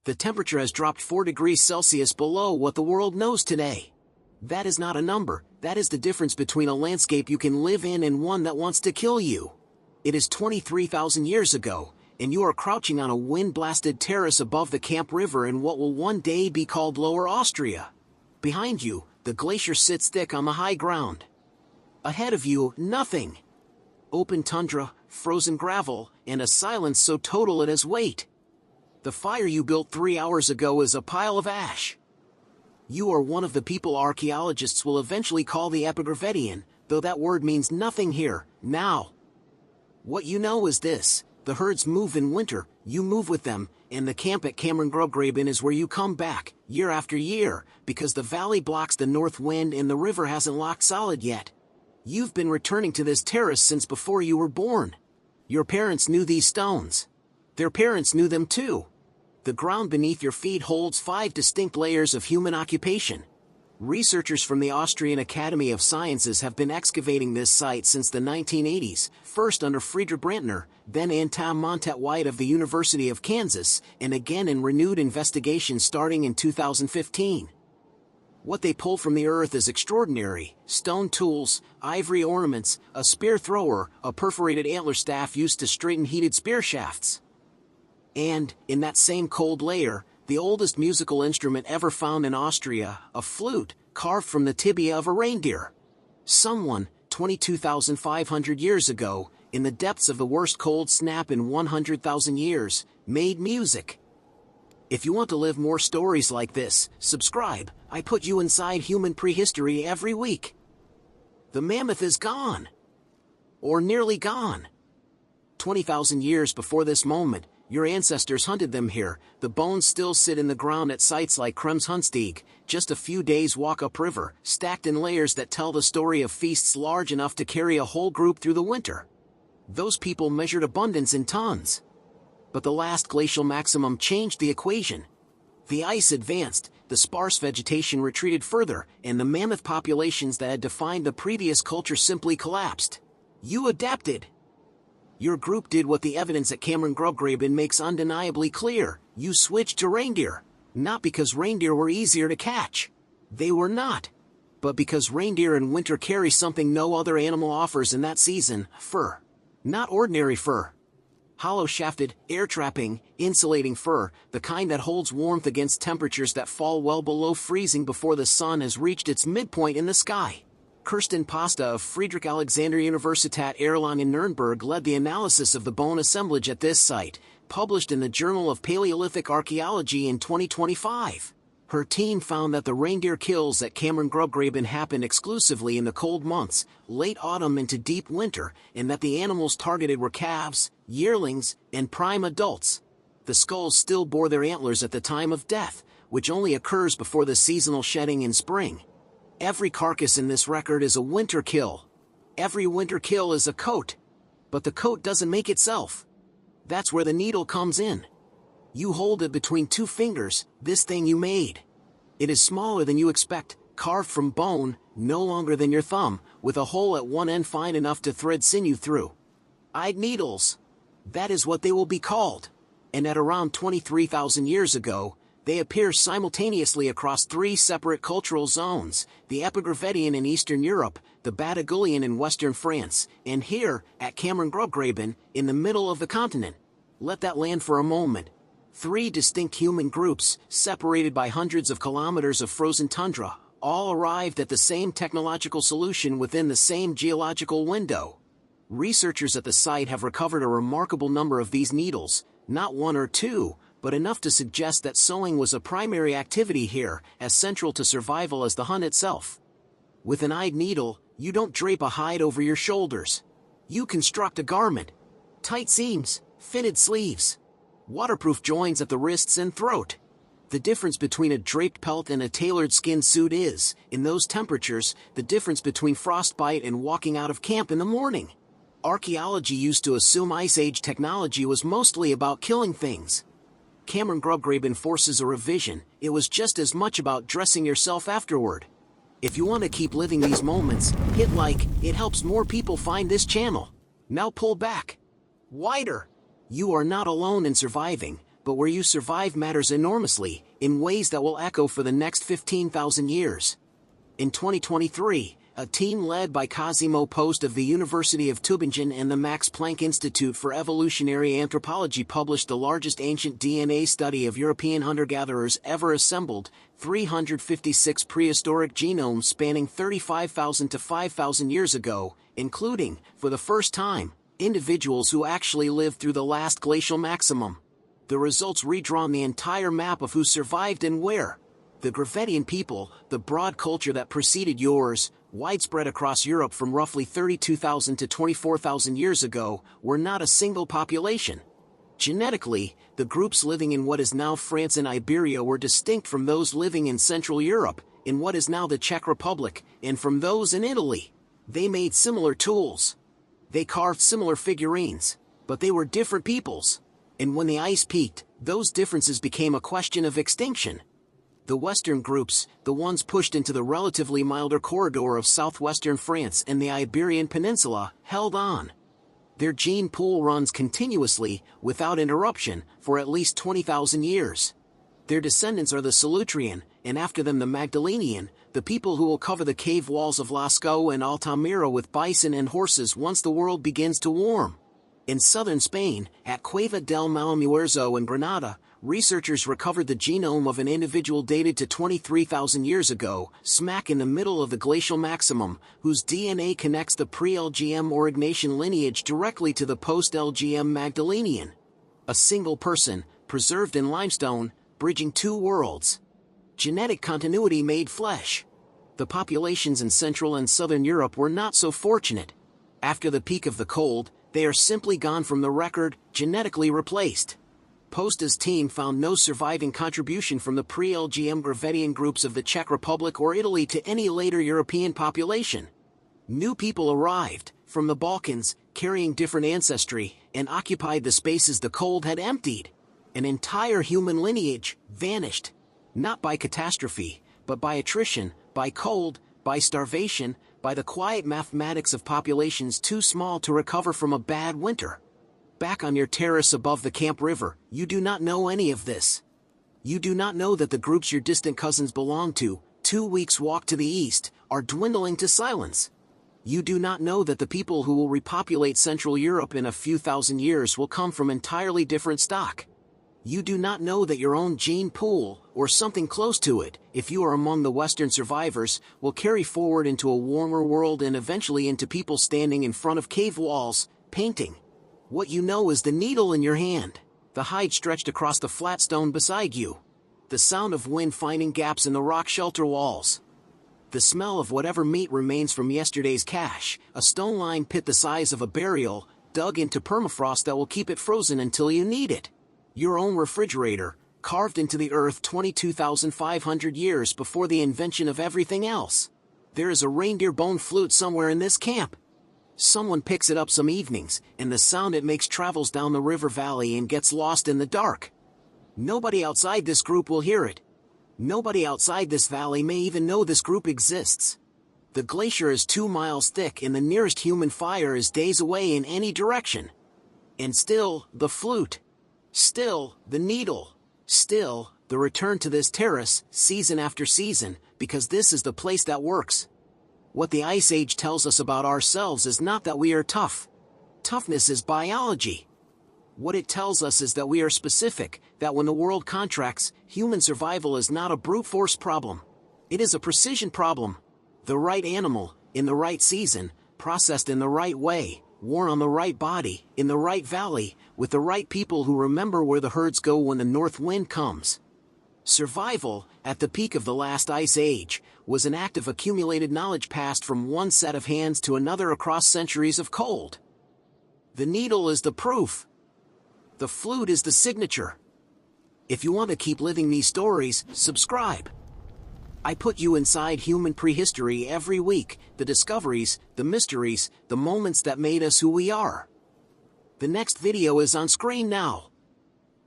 The temperature has dropped 4 degrees Celsius below what the world knows today. That is not a number, that is the difference between a landscape you can live in and one that wants to kill you. It is 23,000 years ago, and you are crouching on a wind-blasted terrace above the Kamp River in what will one day be called Lower Austria. Behind you, the glacier sits thick on the high ground. Ahead of you, nothing. Open tundra, frozen gravel, and a silence so total it has weight. The fire you built 3 hours ago is a pile of ash. You are one of the people archaeologists will eventually call the Epigraphetian, though that word means nothing here, now. What you know is this: the herds move in winter, you move with them, and the camp at Kammern-Grubgraben is where you come back, year after year, because the valley blocks the north wind and the river hasn't locked solid yet. You've been returning to this terrace since before you were born. Your parents knew these stones. Their parents knew them too. The ground beneath your feet holds 5 distinct layers of human occupation. Researchers from the Austrian Academy of Sciences have been excavating this site since the 1980s, first under Friedrich Brantner, then Anton Montet-White of the University of Kansas, and again in renewed investigation starting in 2015. What they pull from the earth is extraordinary: stone tools, ivory ornaments, a spear thrower, a perforated antler staff used to straighten heated spear shafts. And, in that same cold layer, the oldest musical instrument ever found in Austria, a flute, carved from the tibia of a reindeer. Someone, 22,500 years ago, in the depths of the worst cold snap in 100,000 years, made music. If you want to live more stories like this, subscribe. I put you inside human prehistory every week. The mammoth is gone. Or nearly gone. 20,000 years before this moment, your ancestors hunted them here. The bones still sit in the ground at sites like Kremshunstig, just a few days' walk upriver, stacked in layers that tell the story of feasts large enough to carry a whole group through the winter. Those people measured abundance in tons. But the last glacial maximum changed the equation. The ice advanced, the sparse vegetation retreated further, and the mammoth populations that had defined the previous culture simply collapsed. You adapted. Your group did what the evidence at Kammern-Grubgraben makes undeniably clear: you switched to reindeer. Not because reindeer were easier to catch. They were not. But because reindeer in winter carry something no other animal offers in that season: fur. Not ordinary fur. Hollow-shafted, air-trapping, insulating fur, the kind that holds warmth against temperatures that fall well below freezing before the sun has reached its midpoint in the sky. Kirsten Pasta of Friedrich Alexander Universität Erlangen-Nürnberg led the analysis of the bone assemblage at this site, published in the Journal of Paleolithic Archaeology in 2025. Her team found that the reindeer kills at Kammern-Grubgraben happened exclusively in the cold months, late autumn into deep winter, and that the animals targeted were calves, yearlings, and prime adults. The skulls still bore their antlers at the time of death, which only occurs before the seasonal shedding in spring. Every carcass in this record is a winter kill. Every winter kill is a coat. But the coat doesn't make itself. That's where the needle comes in. You hold it between 2 fingers, this thing you made. It is smaller than you expect, carved from bone, no longer than your thumb, with a hole at one end fine enough to thread sinew through. Eyed needles. That is what they will be called. And at around 23,000 years ago, they appear simultaneously across 3 separate cultural zones: the Epigraphetian in Eastern Europe, the Badagulian in Western France, and here, at Kammern-Grubgraben, in the middle of the continent. Let that land for a moment. 3 distinct human groups, separated by hundreds of kilometers of frozen tundra, all arrived at the same technological solution within the same geological window. Researchers at the site have recovered a remarkable number of these needles, not 1 or 2, but enough to suggest that sewing was a primary activity here, as central to survival as the hunt itself. With an eyed needle, you don't drape a hide over your shoulders. You construct a garment. Tight seams, fitted sleeves, waterproof joins at the wrists and throat. The difference between a draped pelt and a tailored skin suit is, in those temperatures, the difference between frostbite and walking out of camp in the morning. Archaeology used to assume Ice Age technology was mostly about killing things. Kammern-Grubgraben forces a revision: it was just as much about dressing yourself afterward. If you want to keep living these moments, hit like, it helps more people find this channel. Now pull back. Wider. You are not alone in surviving, but where you survive matters enormously, in ways that will echo for the next 15,000 years. In 2023, a team led by Cosimo Post of the University of Tübingen and the Max Planck Institute for Evolutionary Anthropology published the largest ancient DNA study of European hunter-gatherers ever assembled, 356 prehistoric genomes spanning 35,000 to 5,000 years ago, including, for the first time, individuals who actually lived through the last glacial maximum. The results redrawn the entire map of who survived and where. The Gravettian people, the broad culture that preceded yours, widespread across Europe from roughly 32,000 to 24,000 years ago, were not a single population. Genetically, the groups living in what is now France and Iberia were distinct from those living in Central Europe, in what is now the Czech Republic, and from those in Italy. They made similar tools. They carved similar figurines, but they were different peoples. And when the ice peaked, those differences became a question of extinction. The Western groups, the ones pushed into the relatively milder corridor of southwestern France and the Iberian Peninsula, held on. Their gene pool runs continuously, without interruption, for at least 20,000 years. Their descendants are the Solutrean, and after them the Magdalenian, the people who will cover the cave walls of Lascaux and Altamira with bison and horses once the world begins to warm. In southern Spain, at Cueva del Malmuerzo in Granada, researchers recovered the genome of an individual dated to 23,000 years ago, smack in the middle of the glacial maximum, whose DNA connects the pre-LGM Aurignacian lineage directly to the post-LGM Magdalenian. A single person, preserved in limestone, bridging two worlds. Genetic continuity made flesh. The populations in Central and Southern Europe were not so fortunate. After the peak of the cold, they are simply gone from the record, genetically replaced. Post's team found no surviving contribution from the pre-LGM Gravettian groups of the Czech Republic or Italy to any later European population. New people arrived, from the Balkans, carrying different ancestry, and occupied the spaces the cold had emptied. An entire human lineage vanished. Not by catastrophe, but by attrition, by cold, by starvation, by the quiet mathematics of populations too small to recover from a bad winter. Back on your terrace above the Camp River, you do not know any of this. You do not know that the groups your distant cousins belong to, 2 weeks' walk to the east, are dwindling to silence. You do not know that the people who will repopulate Central Europe in a few thousand years will come from entirely different stock. You do not know that your own gene pool, or something close to it, if you are among the Western survivors, will carry forward into a warmer world and eventually into people standing in front of cave walls, painting. What you know is the needle in your hand, the hide stretched across the flat stone beside you, the sound of wind finding gaps in the rock shelter walls, the smell of whatever meat remains from yesterday's cache, a stone-lined pit the size of a burial, dug into permafrost that will keep it frozen until you need it. Your own refrigerator, carved into the earth 22,500 years before the invention of everything else. There is a reindeer bone flute somewhere in this camp. Someone picks it up some evenings, and the sound it makes travels down the river valley and gets lost in the dark. Nobody outside this group will hear it. Nobody outside this valley may even know this group exists. The glacier is 2 miles thick and the nearest human fire is days away in any direction. And still, the flute. Still, the needle. Still, the return to this terrace, season after season, because this is the place that works. What the Ice Age tells us about ourselves is not that we are tough. Toughness is biology. What it tells us is that we are specific, that when the world contracts, human survival is not a brute force problem. It is a precision problem. The right animal, in the right season, processed in the right way, worn on the right body, in the right valley, with the right people who remember where the herds go when the north wind comes. Survival, at the peak of the last ice age, was an act of accumulated knowledge passed from one set of hands to another across centuries of cold. The needle is the proof. The flute is the signature. If you want to keep living these stories, subscribe. I put you inside human prehistory every week, the discoveries, the mysteries, the moments that made us who we are. The next video is on screen now.